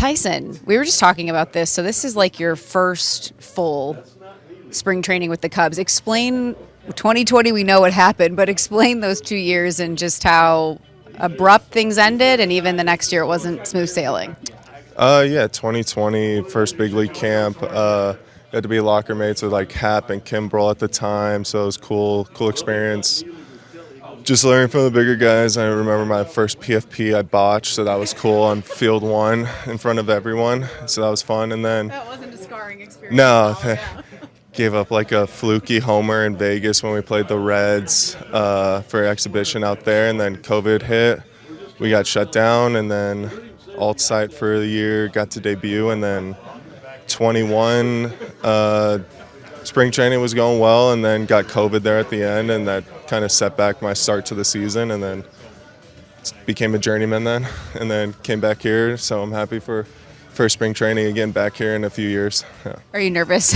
Tyson, we were just talking about this. So this is like your first full spring training with the Cubs. Explain 2020, we know what happened, but explain those 2 years and just how abrupt things ended, and even the next year it wasn't smooth sailing. Yeah, 2020, first big league camp. Got to be locker mates with like Hap and Kimbrel at the time, so it was cool experience. Just learning from the bigger guys. I remember my first PFP I botched, so that was cool on field one in front of everyone. So that was fun. And then That wasn't a scarring experience. no, gave up like a fluky homer in Vegas when we played the Reds for exhibition out there, and then COVID hit. We got shut down, and then alt site for the year, got to debut, and then 21 spring training was going well, and then got COVID there at the end, and that kind of set back my start to the season, and then became a journeyman then, and then came back here. So I'm happy for spring training again back here in a few years. Yeah. Are you nervous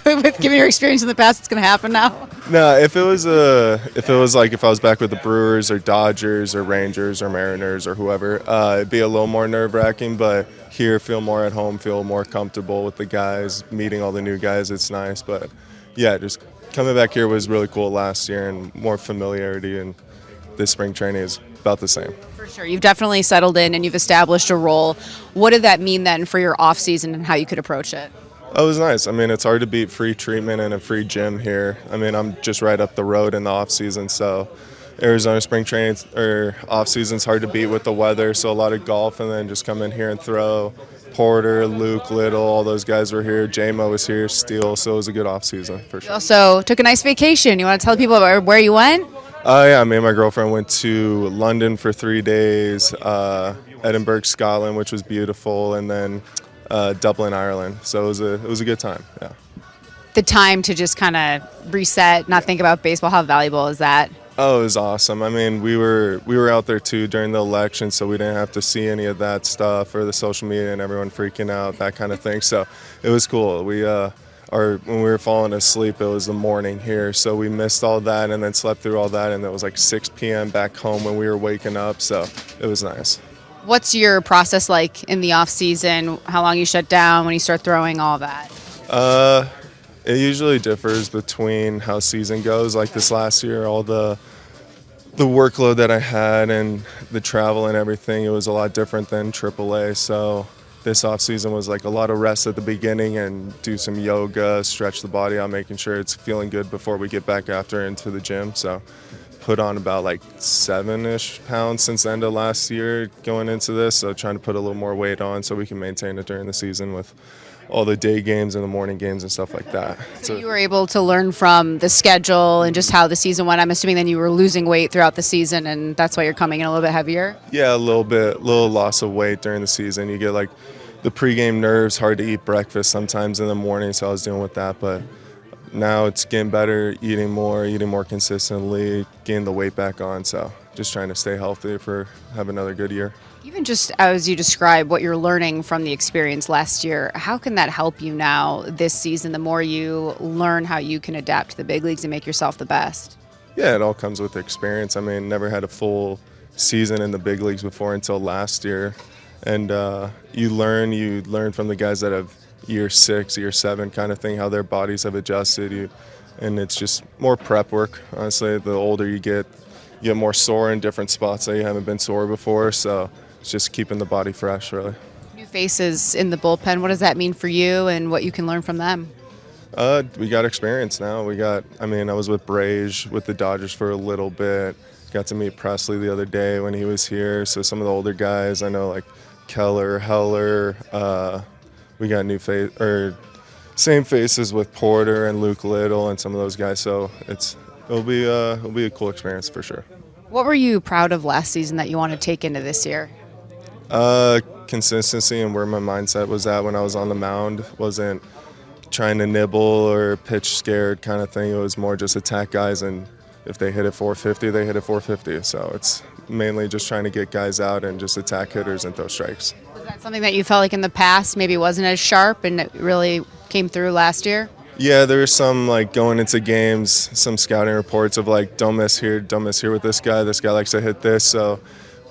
with given your experience in the past? It's going to happen now. No, if I was back with the Brewers or Dodgers or Rangers or Mariners or whoever, it'd be a little more nerve-wracking. But here, feel more at home, feel more comfortable with the guys, meeting all the new guys. It's nice. But yeah, just coming back here was really cool last year, and more familiarity. And this spring training is about the same. For sure. You've definitely settled in and you've established a role. What did that mean then for your off season and how you could approach it? Oh, it was nice. I mean, it's hard to beat free treatment and a free gym here. I mean, I'm just right up the road in the off season, so Arizona spring training or off season's hard to beat with the weather. So a lot of golf, and then just come in here and throw. Porter, Luke, Little, all those guys were here. J-Mo was here, Steele. So it was a good off season for sure. You also took a nice vacation. You want to tell people about where you went? Yeah, me and my girlfriend went to London for 3 days, Edinburgh, Scotland, which was beautiful, and then Dublin, Ireland. So it was a good time. Yeah. The time to just kind of reset, not think about baseball. How valuable is that? Oh, it was awesome. I mean, we were out there too during the election, so we didn't have to see any of that stuff or the social media and everyone freaking out, that kind of thing. So it was cool. When we were falling asleep, it was the morning here, so we missed all that and then slept through all that, and it was like 6 p.m. back home when we were waking up, so it was nice. What's your process like in the off season? How long you shut down, when you start throwing, all that? It usually differs between how season goes. Like this last year, all the workload that I had and the travel and everything, it was a lot different than AAA, so this off season was like a lot of rest at the beginning and do some yoga, stretch the body out, making sure it's feeling good before we get back after into the gym. So put on about like 7-ish pounds since the end of last year going into this. So trying to put a little more weight on so we can maintain it during the season with all the day games and the morning games and stuff like that. So you were able to learn from the schedule and just how the season went. I'm assuming then you were losing weight throughout the season, and that's why you're coming in a little bit heavier? Yeah, a little loss of weight during the season. You get like the pregame nerves, hard to eat breakfast sometimes in the morning, so I was dealing with that. But now it's getting better, eating more consistently, getting the weight back on. So just trying to stay healthy have another good year. Even just as you describe what you're learning from the experience last year, how can that help you now this season, the more you learn how you can adapt to the big leagues and make yourself the best? Yeah, it all comes with experience. I mean, never had a full season in the big leagues before until last year. And you learn from the guys that have year 6, year 7 kind of thing, how their bodies have adjusted. And it's just more prep work. Honestly, the older you get more sore in different spots that you haven't been sore before. So it's just keeping the body fresh, really. New faces in the bullpen, what does that mean for you and what you can learn from them? We got experience now. I was with Brage with the Dodgers for a little bit. Got to meet Presley the other day when he was here. So some of the older guys, I know like Keller, Heller. We got same faces with Porter and Luke Little and some of those guys. So it'll be a cool experience for sure. What were you proud of last season that you want to take into this year? Consistency and where my mindset was at when I was on the mound. Wasn't trying to nibble or pitch scared kind of thing. It was more just attack guys, and if they hit it 450, they hit it 450. So it's mainly just trying to get guys out and just attack hitters and throw strikes. Was that something that you felt like in the past maybe wasn't as sharp and it really came through last year? Yeah, there was some like going into games, some scouting reports of like don't miss here with this guy. This guy likes to hit this. So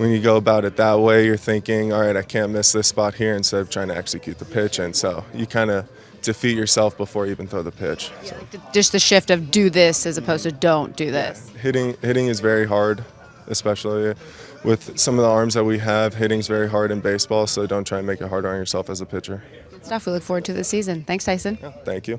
when you go about it that way, you're thinking, all right, I can't miss this spot here, instead of trying to execute the pitch. And so you kind of defeat yourself before you even throw the pitch. So. Just the shift of do this as opposed to don't do this. Hitting is very hard, especially with some of the arms that we have. Hitting's very hard in baseball, so don't try and make it harder on yourself as a pitcher. Good stuff. We look forward to the season. Thanks, Tyson. Yeah, thank you.